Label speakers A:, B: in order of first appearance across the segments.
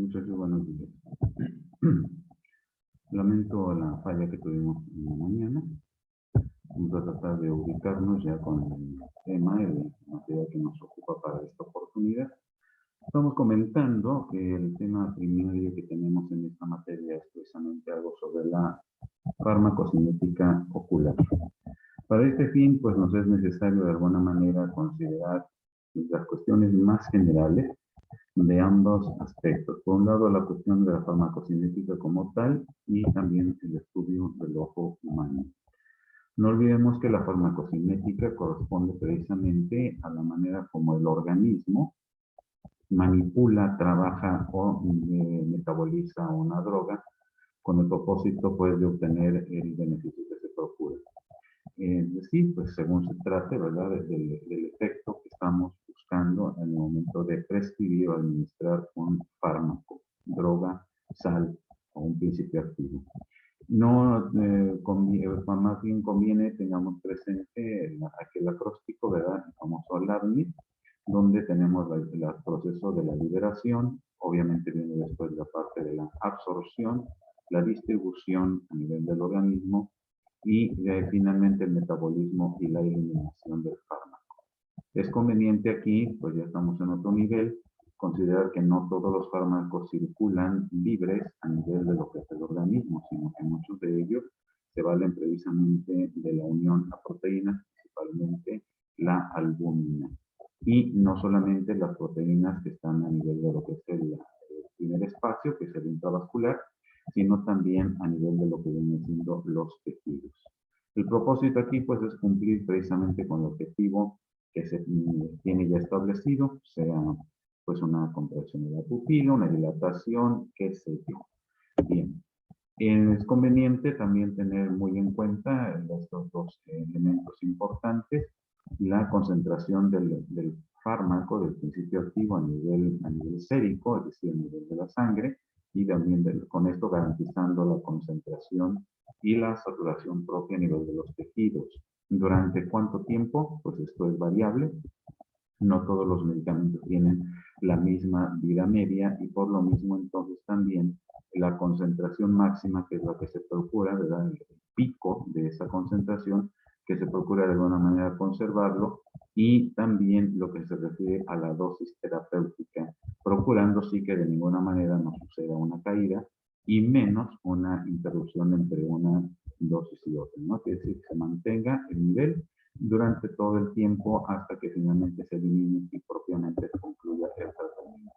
A: Muchachos, buenos días. Lamento la falla que tuvimos en la mañana. Vamos a tratar de ubicarnos ya con el tema y la materia que nos ocupa para esta oportunidad. Estamos comentando que el tema primario que tenemos en esta materia es precisamente algo sobre la farmacocinética ocular. Para este fin, pues nos es necesario de alguna manera considerar las cuestiones más generales de ambos aspectos. Por un lado, la cuestión de la farmacocinética como tal y también el estudio del ojo humano. No olvidemos que la farmacocinética corresponde precisamente a la manera como el organismo manipula, trabaja o metaboliza una droga con el propósito pues de obtener el beneficio que se procura. Es decir, pues según se trate, ¿verdad?, del efecto que estamos buscando en el momento de prescribir o administrar un fármaco, droga, sal o un principio activo. No, más bien conviene tengamos presente aquel acróstico, ¿verdad?, el famoso LAVNI, donde tenemos el proceso de la liberación, obviamente viene después la parte de la absorción, la distribución a nivel del organismo y finalmente el metabolismo y la eliminación del fármaco. Es conveniente aquí, pues ya estamos en otro nivel, considerar que no todos los fármacos circulan libres a nivel de lo que es el organismo, sino que muchos de ellos se valen precisamente de la unión a proteínas, principalmente la albúmina. Y no solamente las proteínas que están a nivel de lo que es el primer espacio, que es el intravascular, sino también a nivel de lo que vienen siendo los tejidos. El propósito aquí, pues, es cumplir precisamente con el objetivo que se tiene ya establecido, sea pues una contracción de la pupila, una dilatación, qué sé yo. Bien, es conveniente también tener muy en cuenta estos dos elementos importantes, la concentración del fármaco, del principio activo a nivel sérico, es decir, a nivel de la sangre, y también con esto garantizando la concentración y la saturación propia a nivel de los tejidos. ¿Durante cuánto tiempo? Pues esto es variable. No todos los medicamentos tienen la misma vida media y por lo mismo entonces también la concentración máxima, que es la que se procura, ¿verdad?, el pico de esa concentración, que se procura de alguna manera conservarlo, y también lo que se refiere a la dosis terapéutica, procurando sí que de ninguna manera no suceda una caída y menos una interrupción entre una dosis y otra, ¿no? Quiere decir que se mantenga el nivel durante todo el tiempo hasta que finalmente se elimine y propiamente se concluya el tratamiento.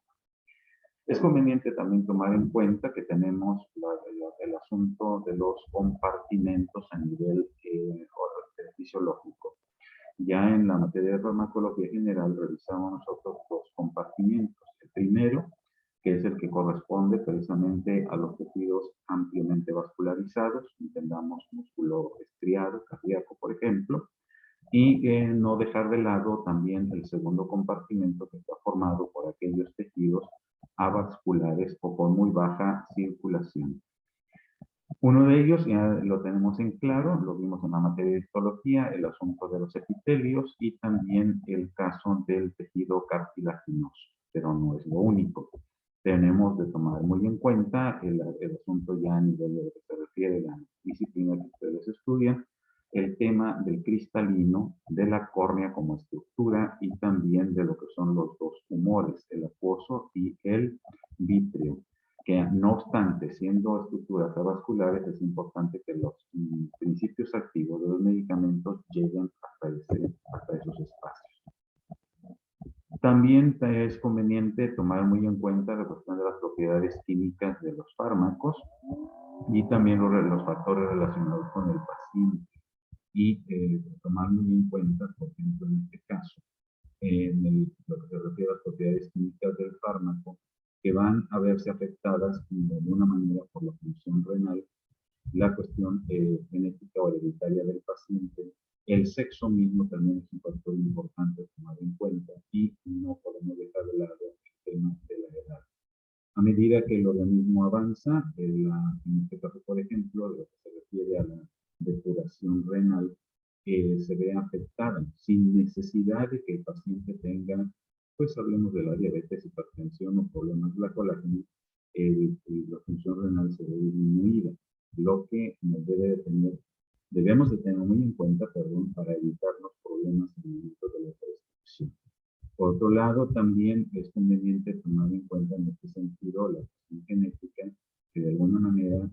A: Es conveniente también tomar en cuenta que tenemos el asunto de los compartimentos a nivel fisiológico. Ya en la materia de farmacología general revisamos nosotros dos compartimentos. El primero, que es el que corresponde precisamente a los tejidos ampliamente vascularizados, entendamos músculo estriado, cardíaco, por ejemplo, y no dejar de lado también el segundo compartimento, que está formado por aquellos tejidos avasculares o con muy baja circulación. Uno de ellos ya lo tenemos en claro, lo vimos en la materia de histología, el asunto de los epitelios y también el caso del tejido cartilaginoso, pero no es lo único. Tenemos de tomar muy en cuenta el asunto ya a nivel de lo que se refiere a la disciplina que ustedes estudian, el tema del cristalino, de la córnea como estructura y también de lo que son los dos humores, el acuoso y el vítreo, que no obstante, siendo estructuras avasculares, es importante que los principios activos de los medicamentos lleguen hasta esos espacios. También es conveniente tomar muy en cuenta la cuestión de las propiedades químicas de los fármacos y también los factores relacionados con el paciente. Y tomar muy en cuenta, por ejemplo, en este caso, lo que se refiere a las propiedades químicas del fármaco, que van a verse afectadas de alguna manera por la función renal, la cuestión genética o hereditaria del paciente, el sexo mismo también es un factor importante tomar en cuenta y no podemos dejar de lado el tema de la edad. A medida que el organismo avanza, en este caso, por ejemplo, lo que se refiere a la depuración renal, se ve afectada sin necesidad de que el paciente tenga, pues hablemos de la diabetes, hipertensión o problemas de la colágena, la función renal se ve disminuida, lo que nos debemos de tener muy en cuenta, perdón, para evitar los problemas en el momento de la prescripción. Por otro lado, también es conveniente tomar en cuenta en este sentido la cuestión genética, que de alguna manera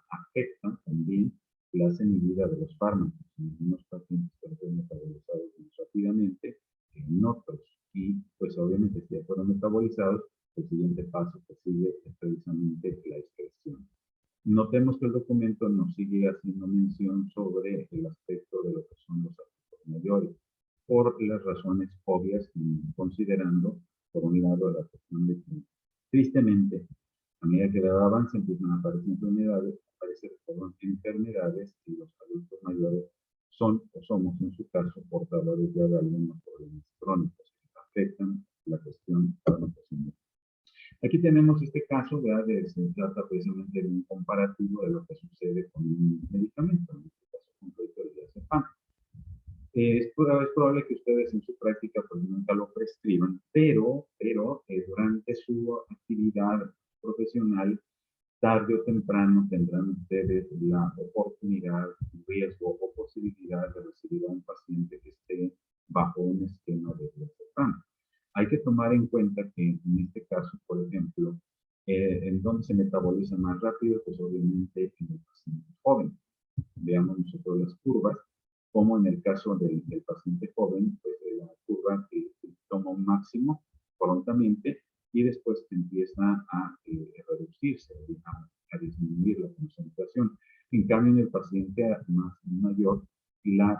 A: afecta también la sensibilidad de los fármacos. En algunos pacientes pueden ser metabolizados más rápidamente que en otros. Y pues obviamente si ya fueron metabolizados, el siguiente paso que sigue es precisamente la excreción. Notemos que el documento nos sigue haciendo mención sobre el aspecto de lo que son los adultos mayores, por las razones obvias, considerando, por un lado, la cuestión de que, tristemente, a medida que la edad avanza, empiezan a aparecer enfermedades y los adultos mayores son o somos, en su caso, portadores ya de algunos problemas crónicos que afectan la cuestión farmacosinérgica. Aquí tenemos este caso, ¿verdad? Se trata precisamente de un comparativo de lo que sucede con un medicamento, en este caso concreto el diazepam. Es probable que ustedes en su práctica pues nunca lo prescriban, pero durante su actividad profesional, tarde o temprano tendrán ustedes la oportunidad, riesgo o posibilidad de recibir a un paciente que esté bajo un esquema de diazepam. Hay que tomar en cuenta que en este caso, por ejemplo, en donde se metaboliza más rápido, pues obviamente en el paciente joven. Veamos nosotros las curvas, como en el caso del paciente joven, pues la curva toma un máximo prontamente y después empieza a reducirse, a disminuir la concentración. En cambio, en el paciente más mayor, la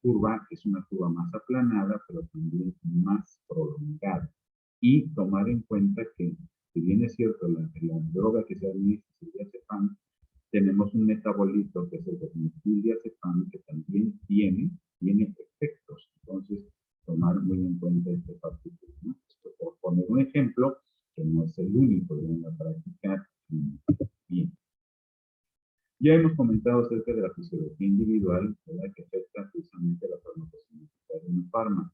A: curva es una curva más aplanada, pero también más prolongada. Y tomar en cuenta que, si bien es cierto, la droga que se administra, el diazepam, tenemos un metabolito que es el metildiazepam, que también tiene efectos. Entonces, tomar muy en cuenta este particular, ¿no? Esto por poner un ejemplo, que no es el único de la práctica bien. Ya hemos comentado acerca de la fisiología individual, ¿verdad?, que afecta precisamente la farmacocinética de un fármaco.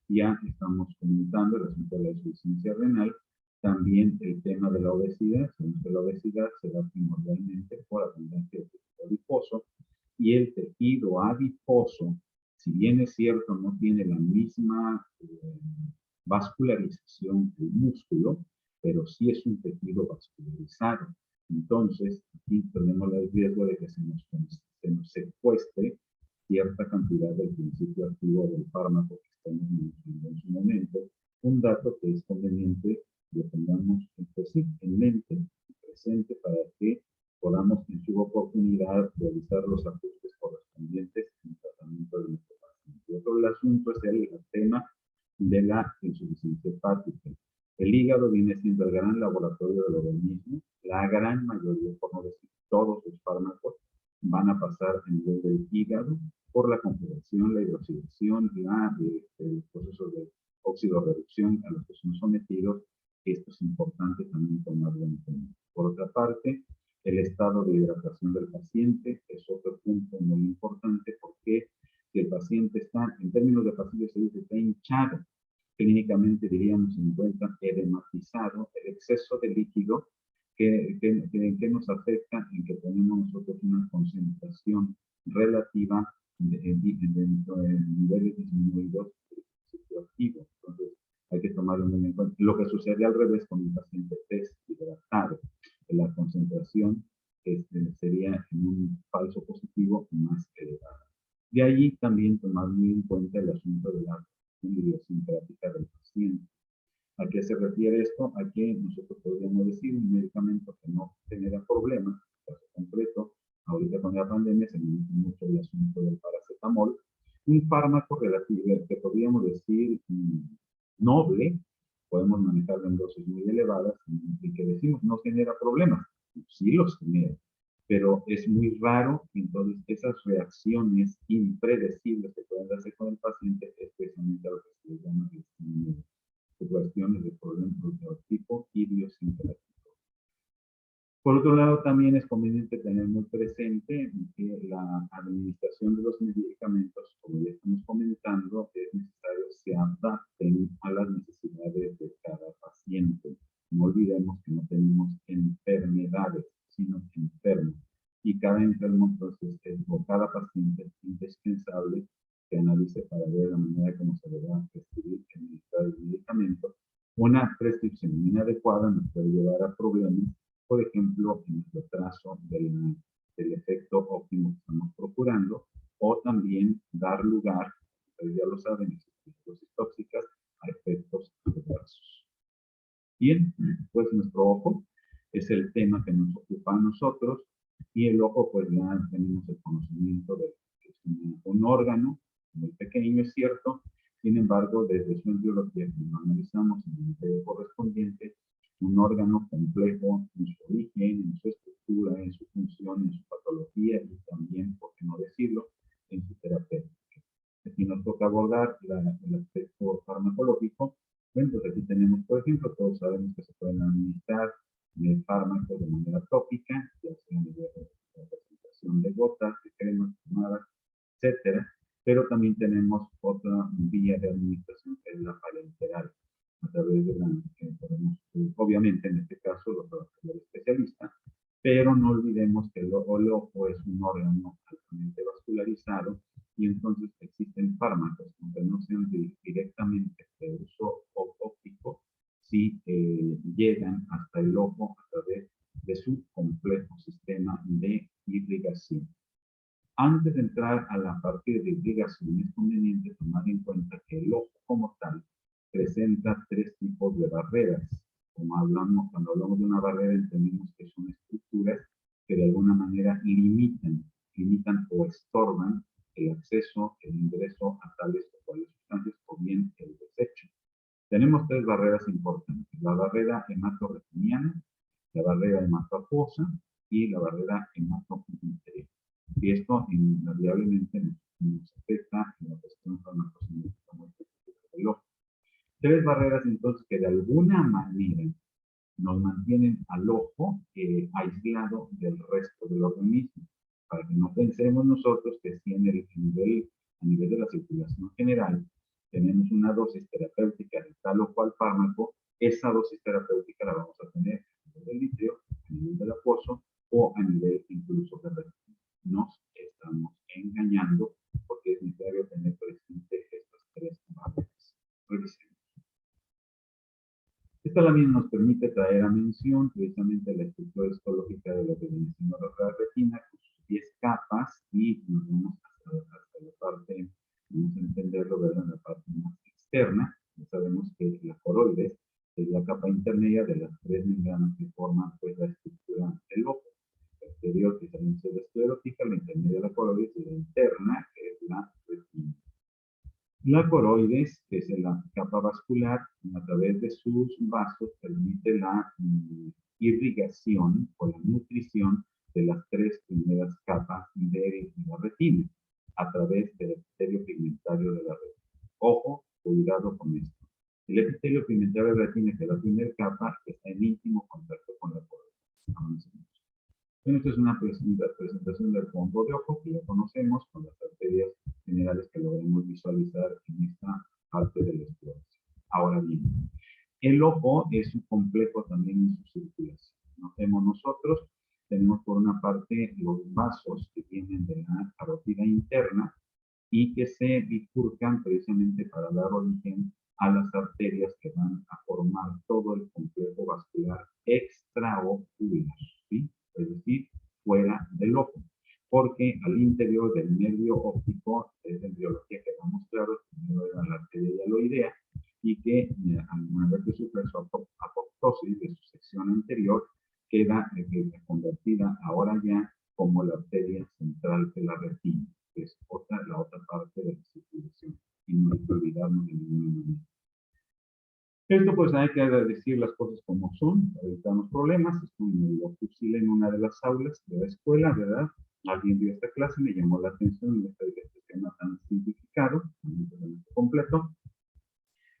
A: Ya estamos comentando el asunto de la insuficiencia renal, también el tema de la obesidad. Sabemos que la obesidad se da primordialmente por abundancia de tejido adiposo, y el tejido adiposo, si bien es cierto, no tiene la misma vascularización que el músculo, pero sí es un tejido vascularizado. Entonces, aquí tenemos el riesgo de que se nos secuestre cierta cantidad del principio activo del fármaco que estamos manejando en su momento. Un dato que es conveniente lo tengamos pues, sí, en mente y presente para que podamos en su oportunidad realizar los ajustes correspondientes en el tratamiento de nuestro paciente. Otro asunto es el tema de la insuficiencia hepática. El hígado viene siendo el gran laboratorio del organismo. La gran mayoría, por no decir todos los fármacos, van a pasar a nivel del hígado por la congelación, la hidroxilación, el proceso de oxidorreducción a los que son sometidos. Esto es importante también tomarlo en cuenta. Por otra parte, el estado de hidratación del paciente es otro punto muy importante, porque si el paciente está, en términos de paciente se dice, está hinchado, clínicamente diríamos se encuentra edematizado, el exceso de líquido que nos afecta en que tenemos nosotros una concentración relativa dentro de niveles disminuidos del principio activo. Entonces, hay que tomarlo muy en cuenta. Lo que sucede al revés con un paciente deshidratado, la concentración sería en un falso positivo más elevada. De allí también tomar muy en cuenta el asunto de la idiosincrática del paciente. ¿A qué se refiere esto? A que nosotros podríamos decir un medicamento que no genera problemas, en caso concreto, ahorita con la pandemia se maneja mucho el asunto del paracetamol, un fármaco relativo que podríamos decir noble, podemos manejarlo en dosis muy elevadas y que decimos no genera problemas, sí los genera, pero es muy raro. Entonces esas reacciones impredecibles que pueden darse con el paciente, especialmente a lo que se le llama cuestiones de problemas de tipo idiosincrático. Por otro lado, también es conveniente tener muy presente que la administración de los medicamentos, como ya estamos comentando, es necesario que se adapten a las necesidades de cada paciente. No olvidemos que no tenemos y cada enfermo, entonces, o cada paciente es indispensable que analice para ver la manera como se le va a prescribir el medicamento. Una prescripción inadecuada nos puede llevar a problemas, por ejemplo, en el retraso del efecto óptimo que estamos procurando, o también dar lugar, ustedes ya lo saben, en dosis tóxicas, a efectos adversos. Bien, pues nuestro ojo es el tema que nos ocupa a nosotros, y el ojo, pues ya tenemos el conocimiento de que es un órgano muy pequeño, es cierto. Sin embargo, desde su embriología, que lo analizamos en el video correspondiente, un órgano complejo en su origen, en su estructura, en su función, en su patología y también, por qué no decirlo, en su terapéutica. Aquí nos toca abordar el aspecto farmacológico. Bueno, pues aquí tenemos, por ejemplo, todos sabemos que se pueden administrar fármacos de manera tópica, ya sea mediante la presentación de gotas, de cremas, tomadas, etcétera. Pero también tenemos otra vía de administración que es la parenteral, a través de la que podemos, obviamente en este caso, los trabajadores especialistas, pero no olvidemos que el ojo es un órgano altamente vascularizado, y entonces existen fármacos, aunque no sean directamente de uso óptico, si llegan hasta el ojo a través de su complejo sistema de irrigación. Antes de entrar a la parte de irrigación, es conveniente tomar en cuenta que el ojo como tal presenta tres tipos de barreras. Como hablamos, cuando hablamos de una barrera, entendemos que son estructuras que de alguna manera limitan o estorban el acceso, el ingreso a tales o cuales sustancias, o bien el desecho. Tenemos tres barreras importantes: la barrera hematorretiniana, la barrera hematoacuosa y la barrera hematointerior. Y esto invariablemente nos afecta en la cuestión farmacocinética muy específica del ojo. Tres barreras entonces que de alguna manera nos mantienen al ojo aislado del resto del organismo, para que no pensemos nosotros que si a nivel de la circulación general tenemos una dosis terapéutica de tal o cual fármaco, esa dosis terapéutica la vamos a tener a nivel del litio, a nivel del acuoso o a nivel incluso de retina. Nos estamos engañando, porque es necesario tener presente estas tres barreras. Revisemos. Esta lámina nos permite traer a mención precisamente la estructura histológica de lo que viene siendo la retina, con sus 10 capas, y nos vamos hasta la parte, vamos a entenderlo, ¿verdad?, en la parte más externa. Ya sabemos que la coroides es la capa intermedia de las tres membranas que forman, pues, la estructura del ojo. La exterior, que también es la esclerótica, la intermedia de la coroides, y la interna, que es la retina. La coroides, que es la capa vascular, a través de sus vasos permite la irrigación o la nutrición de las tres primeras capas de la retina, a través del epitelio pigmentario de la retina. Ojo, cuidado con esto. El epitelio pigmentario de la retina, que es la primera capa, está en íntimo contacto con la coroides. Avancemos. Esta es una presentación del fondo de ojo que ya conocemos, con las arterias generales que logramos visualizar en esta parte de la exploración. Ahora bien, el ojo es un complejo también en su circulación. Notemos nosotros, tenemos por una parte los vasos que vienen de la carótida interna y que se bifurcan precisamente para dar origen a las arterias que van a formar todo el complejo vascular extraocular, ¿sí? Es decir, fuera del ojo, porque al interior del nervio óptico, es la embriología que vamos claro, primero era la arteria hialoidea, y que al momento que sufre su apoptosis de su sección anterior, queda convertida ahora ya como la arteria central de la retina, que es la otra parte de la circulación, y no hay que olvidarnos de ninguna manera. Esto, pues, hay que decir las cosas como son, para evitarnos problemas. Esto me lo fusilé en una de las aulas de la escuela, ¿verdad? Alguien vio esta clase, me llamó la atención este tema tan simplificado, completo.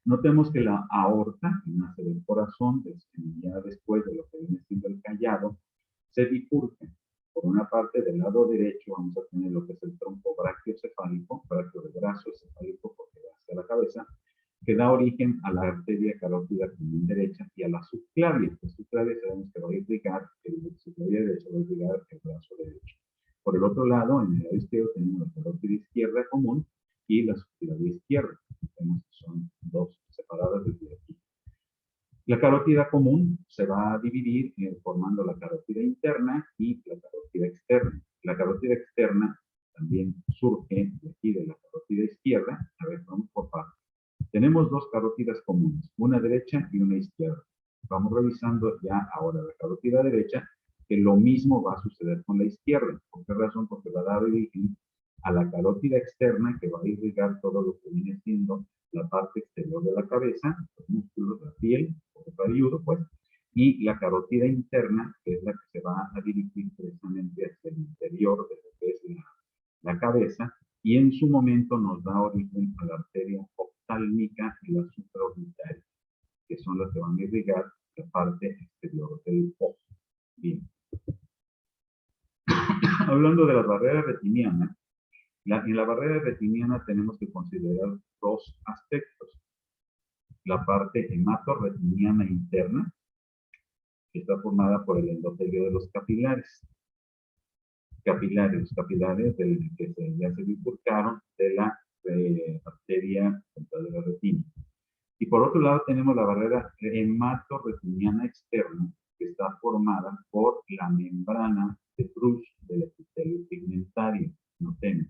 A: Notemos que la aorta, que nace del corazón, ya después de lo que viene siendo el callado, se bifurca. Por una parte, del lado derecho vamos a tener lo que es el tronco brachiocefálico, brachio de brazo cefálico, porque va hacia la cabeza, que da origen a la arteria carótida común derecha y a la subclavia. La subclavia sabemos que va a irrigar, el subclavia derecho va a irrigar el brazo derecho. Por el otro lado, en el lado izquierdo tenemos la carótida izquierda común y la subciliar izquierda. Vemos que son dos separadas desde aquí. La carótida común se va a dividir formando la carótida interna y la carótida externa. La carótida externa también surge de aquí de la carótida izquierda. A ver, vamos por partes. Tenemos dos carótidas comunes, una derecha y una izquierda. Vamos revisando ya ahora la carótida derecha, que lo mismo va a suceder con la izquierda. ¿Por qué razón? Porque va a dar origen a la carótida externa, que va a irrigar todo lo que viene siendo la parte exterior de la cabeza, los músculos, la piel, el cabelludo, pues, y la carótida interna, que es la que se va a dirigir precisamente hacia el interior de lo que es la cabeza, y en su momento nos da origen a la arteria oftálmica y la supraorbitaria, que son las que van a irrigar la parte exterior del ojo. Bien. Hablando de la barrera retiniana, en la barrera retiniana tenemos que considerar dos aspectos. La parte hematorretiniana interna, que está formada por el endotelio de los capilares. Los capilares que ya se bifurcaron de la arteria central de la retina. Y por otro lado tenemos la barrera hematorretiniana externa, que está formada por la membrana de Bruch del epitelio pigmentario. Notemos,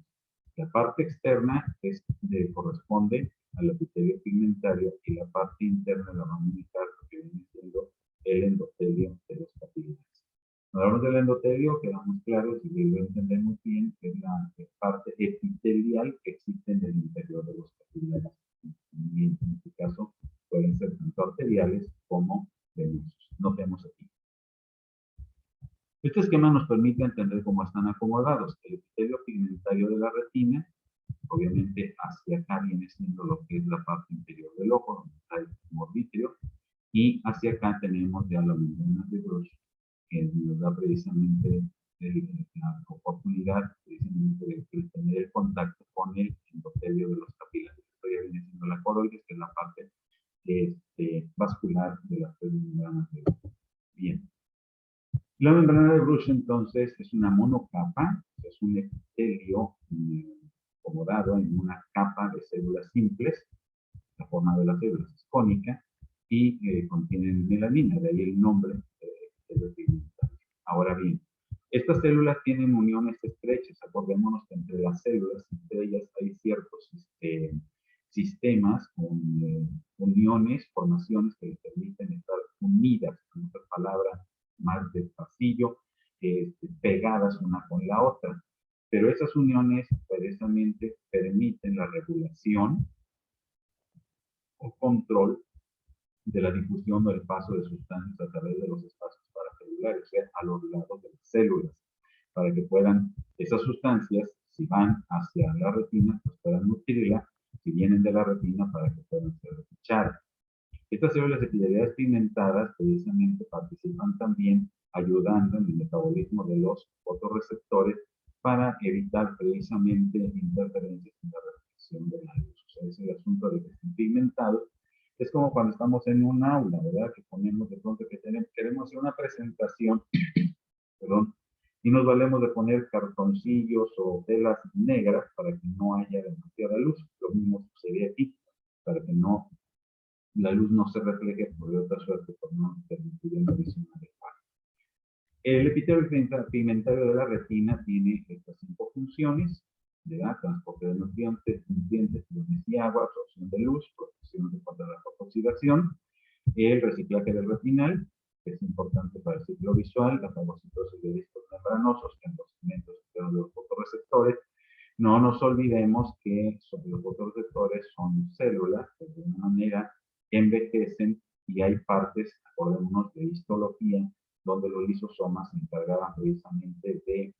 A: la parte externa corresponde al epitelio pigmentario y la parte interna la vamos a indicar porque viene siendo el endotelio de los capilares. Cuando hablamos del endotelio, quedamos claros y lo entendemos bien, que es la parte epitelial que existe en el interior de los capilares. Y en este caso pueden ser tanto arteriales como venosos. Notemos aquí. Este esquema nos permite entender cómo están acomodados. El epitelio pigmentario de la retina, obviamente hacia acá viene siendo lo que es la parte inferior del ojo, donde está el tumor vítreo, y hacia acá tenemos ya la membrana de Bruch, que nos da precisamente la oportunidad precisamente de tener el contacto con el endotelio de los capilares. Esto ya viene siendo la coroides, que es la parte vascular de las tres membranas de Bruch. Bien. La membrana de Bruch, entonces, es una monocapa, es un epitelio acomodado en una capa de células simples. La forma de las células es cónica y contienen melanina, de ahí el nombre de epitelio pigmentario. Ahora bien, estas células tienen uniones estrechas. Acordémonos que entre las células, entre ellas hay ciertos sistemas con uniones, formaciones que les permiten estar unidas, en otras palabras, más despacillo, pegadas una con la otra. Pero esas uniones precisamente permiten la regulación o control de la difusión o el paso de sustancias a través de los espacios paracelulares, o sea, a los lados de las células, para que puedan, esas sustancias, si van hacia la retina, pues puedan nutrirla, si vienen de la retina, para que puedan ser desechadas. Estas células epiteliales pigmentadas precisamente participan también ayudando en el metabolismo de los fotorreceptores para evitar precisamente interferencias en la reflexión de la luz. O sea, es el asunto de que estén pigmentados. Es como cuando estamos en un aula, ¿verdad? Que ponemos de pronto que queremos hacer una presentación, perdón, y nos valemos de poner cartoncillos o telas negras para que no haya demasiada luz. Lo mismo sucede aquí, para que no la luz no se refleje por de otra suerte, por no permitir una visión adecuada. El epitelio pigmentario de la retina tiene estas 5 funciones, ¿verdad? Transporte de nutrientes, iones y agua, absorción de luz, protección contra la fotoxidación, el reciclaje del retinal, que es importante para el ciclo visual, la fagocitosis de discos membranosos, que en los segmentos externos de los fotorreceptores. No nos olvidemos que los fotorreceptores son células que de una manera envejecen y hay partes, acordémonos, de histología, donde los lisosomas se encargaban precisamente de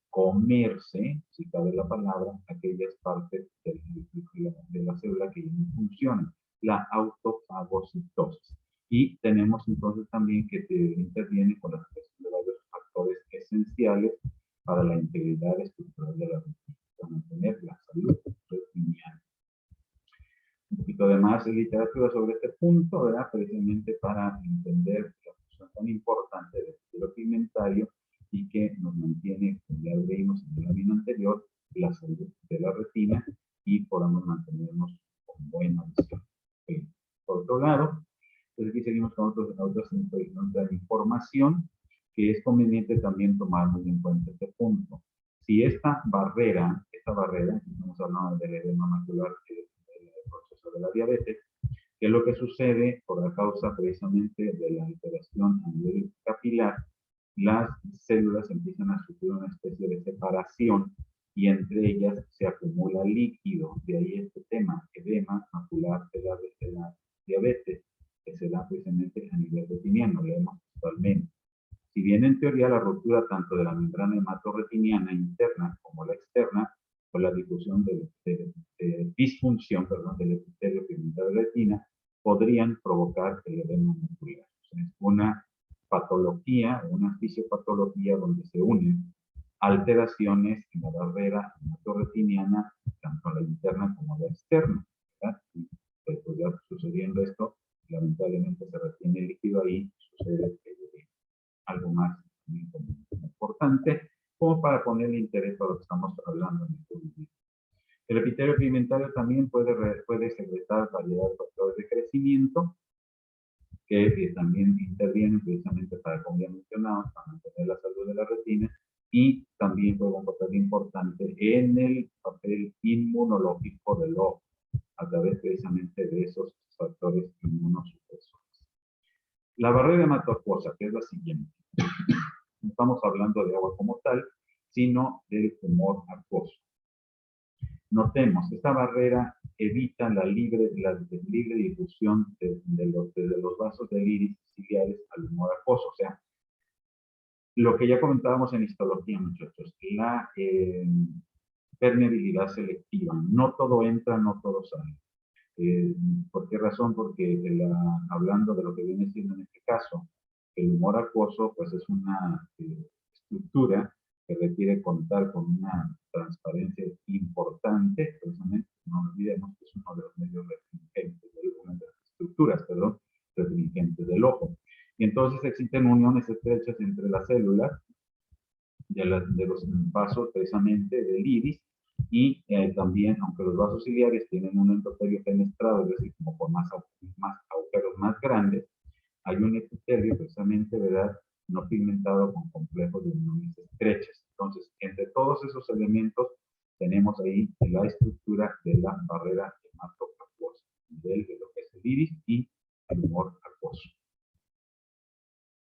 A: comerse, si cabe la palabra, aquellas partes de la célula que ya no funcionan, la autofagocitosis. Y tenemos entonces también que interviene con la expresión de varios factores esenciales para la integridad estructural de la retina, para mantener la salud retiniana. Un poquito de más de literatura sobre este punto, ¿verdad? Precisamente para entender la función tan importante del epitelio pigmentario y que nos mantiene, como ya lo vimos en el lámina anterior, la salud de la retina y podamos mantenernos con buena visión. Okay. Por otro lado, pues aquí seguimos con otra información que es conveniente también tomar muy en cuenta este punto. Si esta barrera, estamos hablando del edema macular, del proceso de la diabetes, que es lo que sucede por la causa precisamente de la alteración a nivel capilar, las células empiezan a sufrir una especie de separación y entre ellas se acumula líquido. De ahí este tema, edema macular de la diabetes, que se da precisamente a nivel retiniano, lo vemos actualmente. Si bien en teoría la ruptura tanto de la membrana hematorretiniana interna como la externa, por la difusión de disfunción del epitelio pigmentar de la retina, podrían provocar el edema macular. O sea, es una patología, una fisiopatología donde se unen alteraciones en la barrera hematorretiniana, tanto la interna como la externa, ¿verdad? Y pues ya sucediendo esto, lamentablemente se retiene el líquido ahí, sucede algo más importante, como para ponerle interés a lo que estamos hablando en este video. El epitelio pigmentario también puede secretar variedad de factores de crecimiento que también intervienen precisamente para, como ya mencionamos, para mantener la salud de la retina y también juega un papel importante en el papel inmunológico del ojo a través precisamente de esos factores inmunosupresores. La barrera hematoacuosa, que es la siguiente. No estamos hablando de agua como tal, sino del tumor acuoso. Notemos, esta barrera evita la libre difusión de los vasos del iris ciliares al tumor acuoso. O sea, lo que ya comentábamos en histología, muchachos, la permeabilidad selectiva. No todo entra, no todo sale. ¿Por qué razón? Porque hablando de lo que viene siendo en este caso, el humor acuoso, pues es una estructura que requiere contar con una transparencia importante, precisamente, no olvidemos que es uno de los medios restringentes, una de las estructuras, perdón, restringentes del ojo. Y entonces existen uniones estrechas entre las células de los vasos precisamente del iris y también, aunque los vasos ciliares tienen un endotelio fenestrado, es decir, como por más agujeros más grandes, hay un epitelio precisamente, ¿verdad?, no pigmentado con complejos de uniones estrechas. Entonces, entre todos esos elementos, tenemos ahí la estructura de la barrera hematoacuosa, de lo que es el iris y el humor acuoso.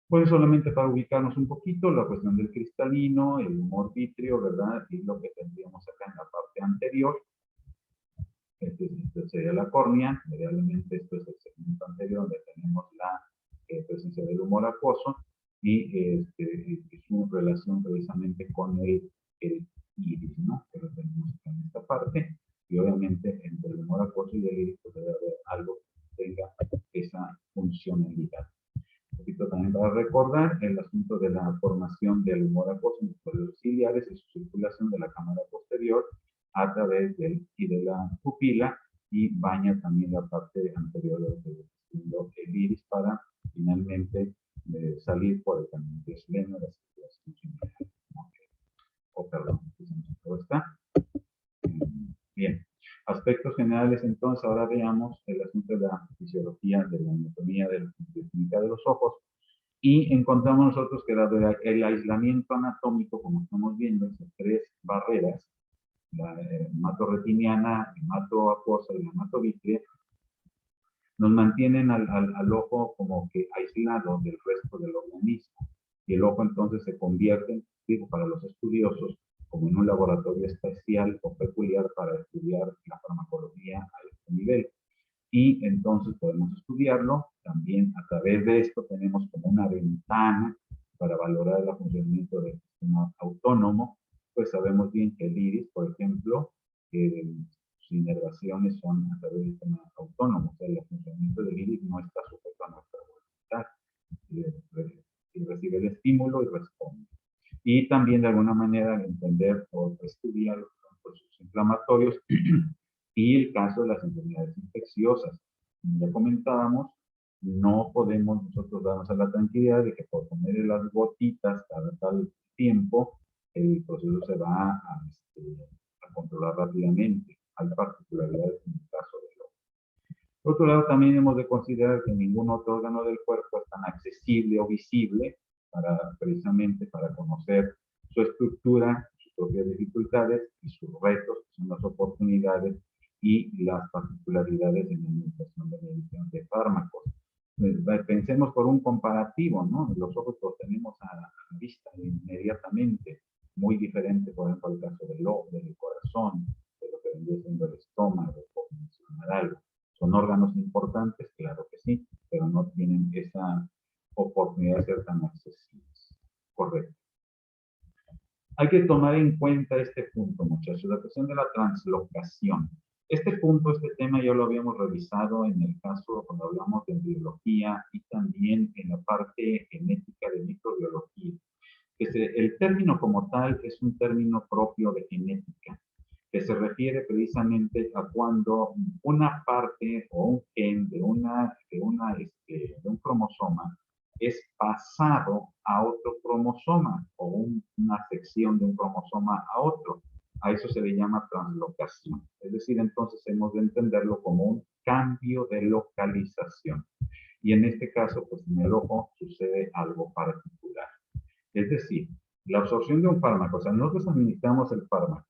A: Pues solamente para ubicarnos un poquito, la cuestión del cristalino, el humor vítreo, ¿verdad? Y lo que tendríamos acá en la parte anterior. Este sería la córnea, medialmente esto es el segmento anterior donde tenemos la presencia del humor acuoso y su relación precisamente con el iris, ¿no? Que lo tenemos en esta parte y obviamente entre el humor acuoso y el iris pues debe haber algo que tenga esa funcionalidad. Un poquito también para recordar el asunto de la formación del humor acuoso en los pollos ciliares y su circulación de la cámara posterior a través de la pupila y baña también la parte anterior del iris para finalmente salir por el camino de Sleno, la circulación general. Okay. Perdón, todo está. Bien. Aspectos generales, entonces, ahora veamos el asunto de la fisiología, de la anatomía, de la química de los ojos. Y encontramos nosotros que el aislamiento anatómico, como estamos viendo, esas tres barreras, la hematorretiniana, hematoacuosa y la hematovítrea, nos mantienen al ojo como que aislado del resto del organismo. Y el ojo entonces se convierte, digo, para los estudiosos, como en un laboratorio especial o peculiar para estudiar la farmacología a este nivel. Y entonces podemos estudiarlo. También a través de esto tenemos como una ventana para valorar el funcionamiento del sistema autónomo. Pues sabemos bien que el iris, por ejemplo, sus inervaciones son a través del sistema autónomo. O sea, el funcionamiento del iris no está sujeto a nuestra voluntad. Y recibe el estímulo y responde. Y también de alguna manera entender o estudiar los procesos inflamatorios y el caso de las enfermedades infecciosas. Como ya comentábamos, no podemos nosotros darnos a la tranquilidad de que por ponerle las gotitas cada tal tiempo el proceso se va a controlar rápidamente. Hay particularidades en el caso del ojo. Por otro lado, también hemos de considerar que ningún otro órgano del cuerpo es tan accesible o visible precisamente para conocer su estructura, sus propias dificultades y sus retos, que son las oportunidades y las particularidades en la administración de medición de fármacos. Pensemos por un comparativo, ¿no? Los ojos los tenemos a la vista inmediatamente, muy diferente, por ejemplo, al caso del ojo, del corazón, de lo que vendría siendo el estómago, por mencionar algo. ¿Son órganos importantes? Claro que sí, pero no tienen esa oportunidad de ser tan accesibles. Correcto. Hay que tomar en cuenta este punto, muchachos, la cuestión de la translocación. Este punto, este tema ya lo habíamos revisado en el caso cuando hablamos de biología y también en la parte genética de microbiología. El término como tal es un término propio de genética, que se refiere precisamente a cuando una parte o un gen de un cromosoma es pasado a otro cromosoma o una sección de un cromosoma a otro. A eso se le llama translocación. Es decir, entonces hemos de entenderlo como un cambio de localización. Y en este caso, pues en el ojo sucede algo particular. Es decir, la absorción de un fármaco, o sea, nosotros administramos el fármaco,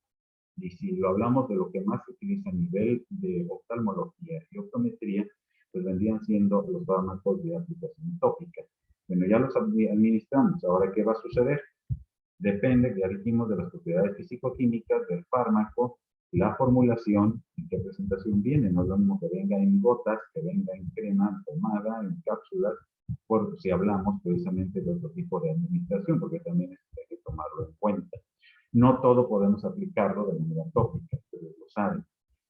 A: y si lo hablamos de lo que más se utiliza a nivel de oftalmología y optometría, pues vendrían siendo los fármacos de aplicación tópica. Bueno, ya los administramos. Ahora, ¿qué va a suceder? Depende, ya dijimos, de las propiedades físico-químicas del fármaco, la formulación, en qué presentación viene. No es lo mismo que venga en gotas, que venga en crema, pomada, en cápsulas, por si hablamos precisamente de otro tipo de administración, porque también hay que tomarlo en cuenta. No todo podemos aplicarlo de manera tópica, ustedes lo saben.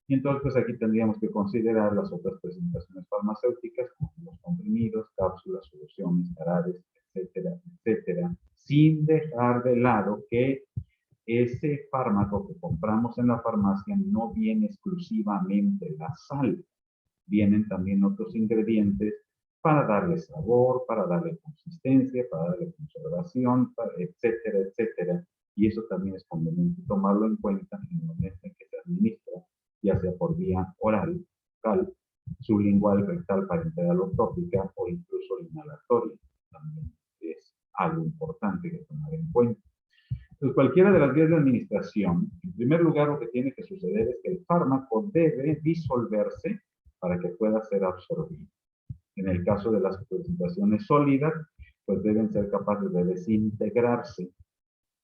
A: Y entonces, pues aquí tendríamos que considerar las otras presentaciones farmacéuticas, como los comprimidos, cápsulas, soluciones, jarabes, etcétera, etcétera, sin dejar de lado que ese fármaco que compramos en la farmacia no viene exclusivamente la sal, vienen también otros ingredientes para darle sabor, para darle consistencia, para darle conservación, etcétera, etcétera. Y eso también es conveniente tomarlo en cuenta en el momento en que se administra, ya sea por vía oral, bucal, sublingual, rectal, parenteral o tópica o incluso inhalatoria. También es algo importante que tomar en cuenta. Entonces, cualquiera de las vías de administración, en primer lugar, lo que tiene que suceder es que el fármaco debe disolverse para que pueda ser absorbido. En el caso de las presentaciones sólidas, pues deben ser capaces de desintegrarse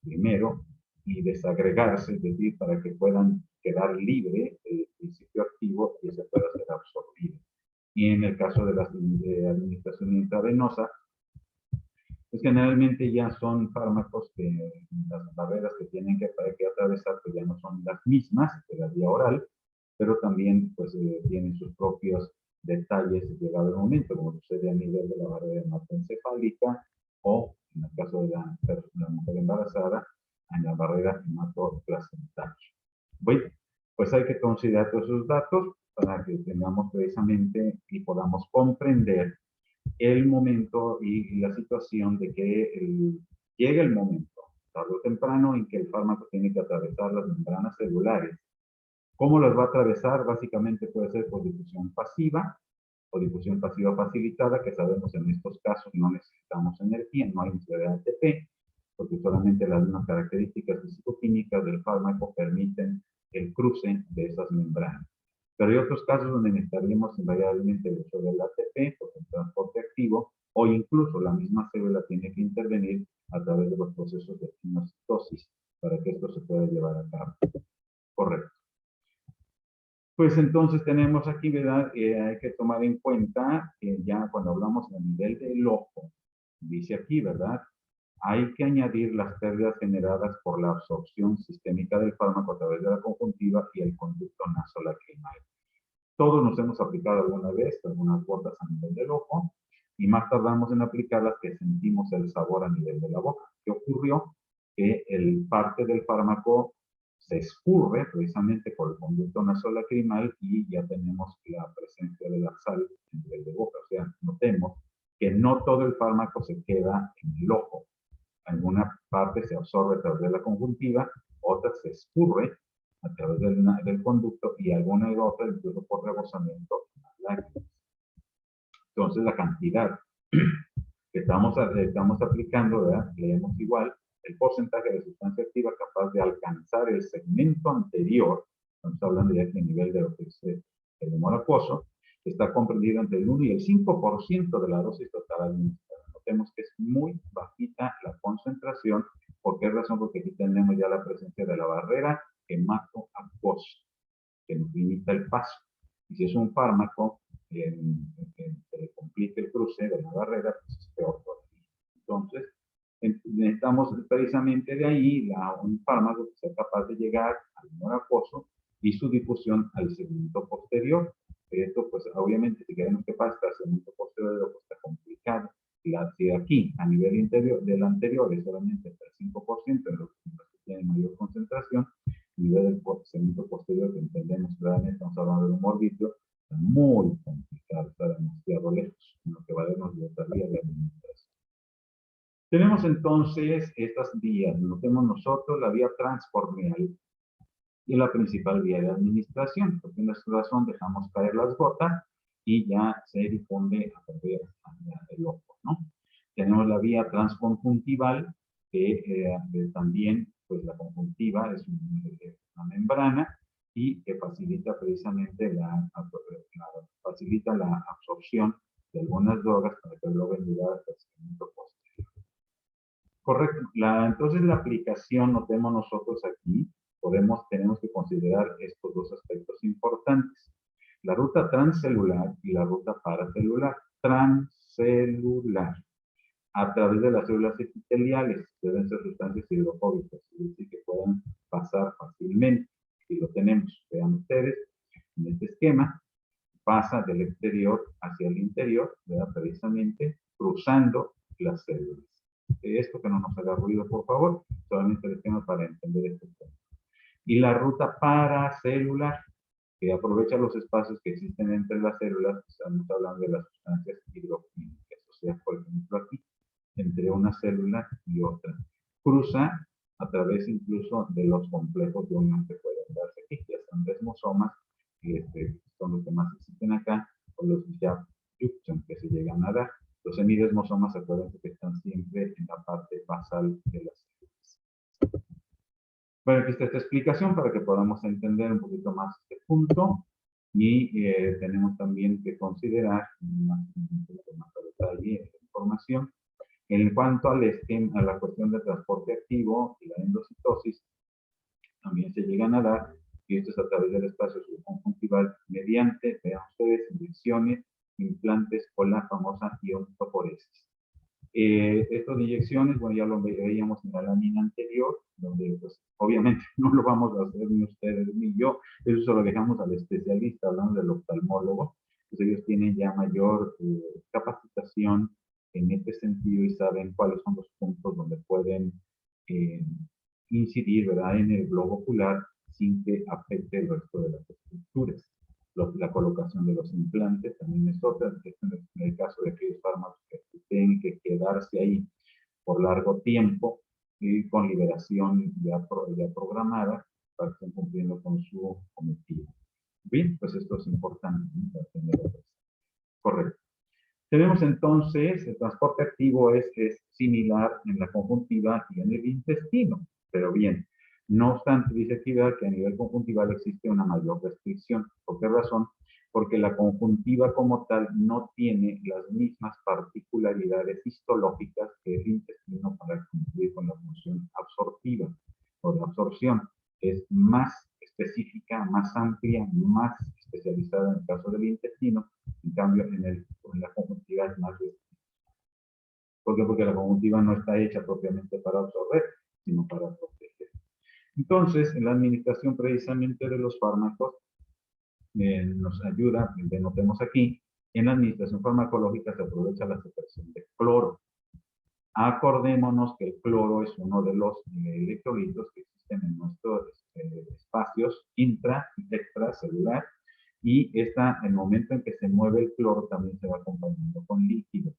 A: primero y desagregarse, es decir, para que puedan quedar libre el principio activo y se pueda ser absorbido. Y en el caso de la administración intravenosa, pues generalmente ya son fármacos que las barreras que tienen que atravesar pues ya no son las mismas que la vía oral, pero también pues tienen sus propios detalles llegado el momento, como sucede a nivel de la barrera hematoencefálica o, en el caso de la mujer embarazada, en la barrera hematoplacental. Bueno, pues hay que considerar todos esos datos para que tengamos precisamente y podamos comprender el momento y la situación de que llegue el momento, tarde o temprano, en que el fármaco tiene que atravesar las membranas celulares. ¿Cómo las va a atravesar? Básicamente puede ser por difusión pasiva o difusión pasiva facilitada, que sabemos en estos casos no necesitamos energía, no hay necesidad de ATP, porque solamente las mismas características físico-químicas del fármaco permiten el cruce de esas membranas. Pero hay otros casos donde necesitaríamos invariablemente el uso del ATP, por el transporte activo, o incluso la misma célula tiene que intervenir a través de los procesos de quimocitosis para que esto se pueda llevar a cabo. Correcto. Pues entonces tenemos aquí, ¿verdad? Hay que tomar en cuenta que ya cuando hablamos a nivel del ojo, dice aquí, ¿verdad? Hay que añadir las pérdidas generadas por la absorción sistémica del fármaco a través de la conjuntiva y el conducto nasolacrimal. Todos nos hemos aplicado alguna vez algunas gotas a nivel del ojo y más tardamos en aplicarlas que sentimos el sabor a nivel de la boca. ¿Qué ocurrió? Que el parte del fármaco se escurre precisamente por el conducto nasolacrimal y ya tenemos la presencia de la sal a nivel de boca. O sea, notemos que no todo el fármaco se queda en el ojo. Alguna parte se absorbe a través de la conjuntiva, otra se escurre a través del conducto y alguna y otra incluso por rebosamiento en las lágrimas. Entonces la cantidad que estamos aplicando, ¿verdad? Leemos igual, el porcentaje de sustancia activa capaz de alcanzar el segmento anterior, estamos hablando ya de nivel de lo que es el humor acuoso, está comprendido entre el 1 y el 5% de la dosis total administrada. Notemos que es muy bajita la concentración. ¿Por qué razón? Porque aquí tenemos ya la presencia de la barrera hematoacuosa, que nos limita el paso. Y si es un fármaco que se le complica el cruce de la barrera, pues es peor todavía. Entonces, necesitamos precisamente de ahí un fármaco que sea capaz de llegar al humor acuoso y su difusión al segmento posterior. Esto, pues, obviamente, si queremos que pase al segmento posterior, pues está complicado. Si aquí, a nivel interior del anterior, es solamente hasta el 5%, en los que tienen mayor concentración, a nivel del segmento posterior, que entendemos claramente, estamos hablando de humor vítreo, está muy complicado, está demasiado lejos, en lo que valemos de otra vía de administración. Tenemos entonces estas vías. Notemos nosotros la vía transcorneal y la principal vía de administración. Por una razón dejamos caer las gotas y ya se difunde a través del ojo, ¿no? Tenemos la vía transconjuntival, que también, pues la conjuntiva es una membrana y que facilita precisamente facilita la absorción de algunas drogas para que logren llegar hasta el segmento posterior. Correcto. Entonces la aplicación, notemos nosotros aquí, tenemos que considerar estos dos aspectos importantes. La ruta transcelular y la ruta paracelular. Transcelular. A través de las células epiteliales, deben ser sustancias hidrofóbicas, es decir, que puedan pasar fácilmente. Si lo tenemos, vean ustedes, en este esquema, pasa del exterior hacia el interior, ¿verdad? Precisamente cruzando las células. Esto que no nos haga ruido, por favor, solamente el esquema para entender este punto. Y la ruta paracelular, que aprovecha los espacios que existen entre las células, estamos hablando de las sustancias hidroquímicas, o sea, por ejemplo aquí, entre una célula y otra. Cruza a través incluso de los complejos de unión que pueden darse aquí, ya están desmosomas, que son los que más existen acá, o los gap junction que se llegan a dar. Los semidesmosomas, acuérdense que están siempre en la parte basal de las células. Bueno, aquí está esta explicación para que podamos entender un poquito más este punto. Y tenemos también que considerar un poquito más a detalle esta información. En cuanto a la cuestión del transporte activo y la endocitosis, también se llegan a dar, y esto es a través del espacio subconjuntival mediante, vean ustedes, inyecciones, implantes o la famosa iontoporesis. Estas inyecciones, bueno, ya lo veíamos en la lámina anterior, donde pues obviamente no lo vamos a hacer ni ustedes ni yo, eso se lo dejamos al especialista, hablando del oftalmólogo, pues ellos tienen ya mayor capacitación en este sentido y saben cuáles son los puntos donde pueden incidir, ¿verdad?, en el globo ocular sin que afecte el resto de las estructuras. La colocación de los implantes también es otra, en el caso de aquellos fármacos que tienen que quedarse ahí por largo tiempo y con liberación ya programada para que estén cumpliendo con su cometido. Bien, pues esto es importante, ¿no?, para tenerlo presente. Correcto. Tenemos entonces, el transporte activo es similar en la conjuntiva y en el intestino, pero bien, no obstante, dice aquí que a nivel conjuntival existe una mayor restricción. ¿Por qué razón? Porque la conjuntiva como tal no tiene las mismas particularidades histológicas que el intestino para cumplir con la función absortiva o de absorción. Es más específica, más amplia, más especializada en el caso del intestino, en cambio en la conjuntiva es más restrictiva. ¿Por qué? Porque la conjuntiva no está hecha propiamente para absorber, sino para proteger. Entonces, en la administración precisamente de los fármacos, nos ayuda, notemos aquí, en la administración farmacológica se aprovecha la secreción de cloro. Acordémonos que el cloro es uno de los electrolitos que existen en nuestros espacios intra y extracelular, y en el momento en que se mueve el cloro también se va acompañando con líquido.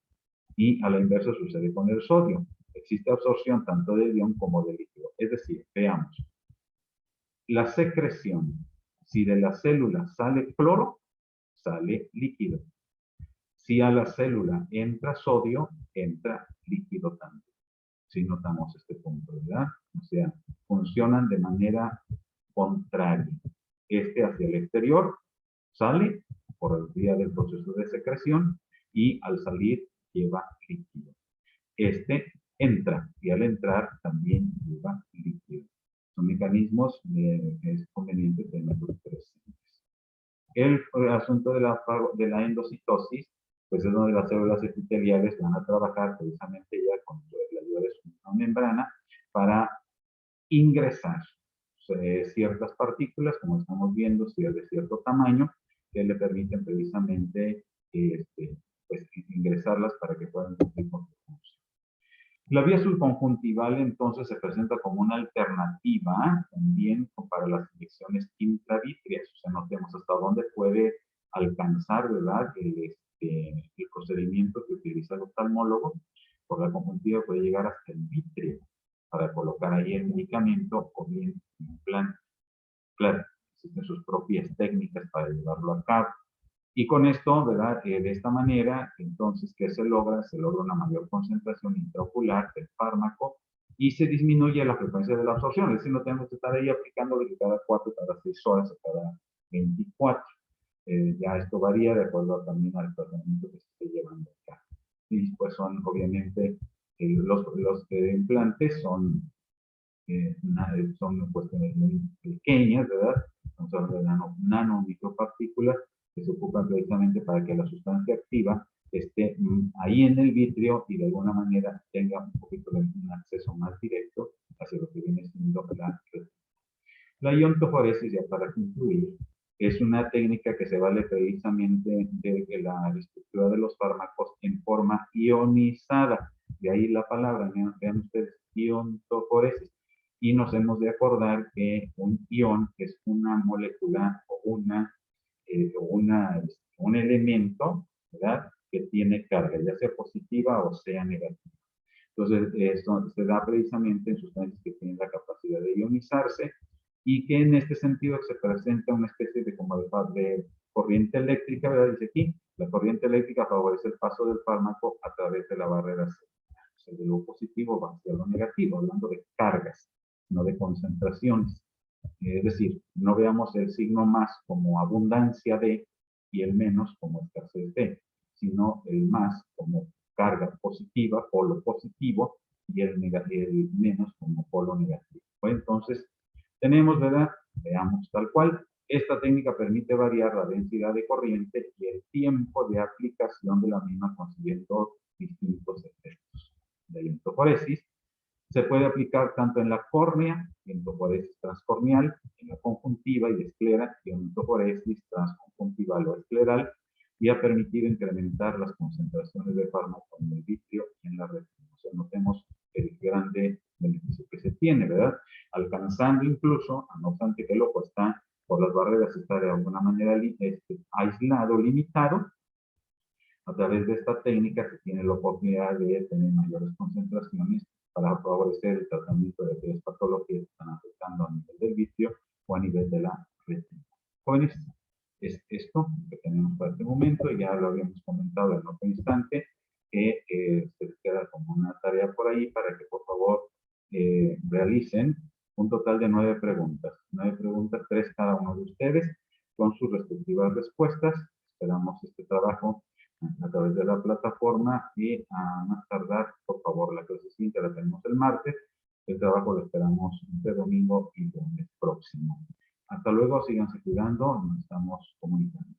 A: Y a la inversa sucede con el sodio. existe absorción tanto de ion como de líquido. Es decir, veamos, la secreción, si de la célula sale cloro, sale líquido. Si a la célula entra sodio, entra líquido también. Si notamos este punto, ¿verdad? O sea, funcionan de manera contraria. Este hacia el exterior sale por vía del proceso de secreción y al salir lleva líquido. Este entra y al entrar también lleva líquido. Son mecanismos que es conveniente tenerlos presentes. El asunto de la endocitosis, pues es donde las células epiteliales van a trabajar precisamente ya con la ayuda de su membrana para ingresar ciertas partículas, como estamos viendo, si es de cierto tamaño, que le permiten precisamente pues, ingresarlas para que puedan cumplir con su función. La vía subconjuntival entonces se presenta como una alternativa también para las inyecciones intravítreas. O sea, notemos hasta dónde puede alcanzar, ¿verdad? El procedimiento que utiliza el oftalmólogo. Por la conjuntiva puede llegar hasta el vítreo para colocar ahí el medicamento o bien el implante. Claro, existen sus propias técnicas para llevarlo a cabo. Y con esto, ¿verdad? De esta manera, entonces, ¿qué se logra? Se logra una mayor concentración intraocular del fármaco y se disminuye la frecuencia de la absorción. Es decir, no tenemos que estar ahí aplicando de cada 4, cada 6 horas o cada 24. Ya esto varía de acuerdo también al tratamiento que se esté llevando a cabo. Y pues son, obviamente, los implantes son cuestiones muy pequeñas, ¿verdad? Estamos hablando de nanomicropartículas que se ocupan precisamente para que la sustancia activa esté ahí en el vítreo y de alguna manera tenga un poquito de un acceso más directo hacia lo que viene siendo la retina. La iontoforesis, ya para concluir, es una técnica que se vale precisamente de la estructura de los fármacos en forma ionizada. De ahí la palabra, vean ustedes, iontoforesis. Y nos hemos de acordar que un ion es una molécula o un elemento, ¿verdad? Que tiene carga, ya sea positiva o sea negativa. Entonces, esto se da precisamente en sustancias que tienen la capacidad de ionizarse y que en este sentido se presenta una especie de como de corriente eléctrica, ¿verdad? Dice aquí, la corriente eléctrica favorece el paso del fármaco a través de la barrera celular. O sea, de lo positivo va hacia lo negativo, hablando de cargas, no de concentraciones. Es decir, no veamos el signo más como abundancia de y el menos como escasez de, sino el más como carga positiva, polo positivo, y el menos como polo negativo. Pues entonces, tenemos, ¿verdad? Veamos tal cual. Esta técnica permite variar la densidad de corriente y el tiempo de aplicación de la misma consiguiendo distintos efectos. La iontoforesis se puede aplicar tanto en la córnea, iontoforesis transcorneal, en la conjuntiva y esclera, iontoforesis transconjuntival o escleral, y ha permitido incrementar las concentraciones de fármaco en el vítreo y en la retina. O sea, notemos el grande beneficio que se tiene, ¿verdad? Alcanzando incluso, no obstante que el ojo está por las barreras, está de alguna manera aislado, limitado, a través de esta técnica se tiene la oportunidad de tener mayores concentraciones para favorecer el tratamiento de aquellas patologías que están afectando a nivel del vitrio o a nivel de la retina. Jóvenes, es esto que tenemos para este momento. Ya lo habíamos comentado en otro instante, que se les queda como una tarea por ahí para que por favor realicen un total de 9 preguntas. 9 preguntas, 3 cada uno de ustedes, con sus respectivas respuestas. Esperamos este trabajo a través de la plataforma y a más tardar, por favor, la clase siguiente la tenemos el martes. El trabajo lo esperamos este domingo y lunes próximo. Hasta luego, síganse cuidando, nos estamos comunicando.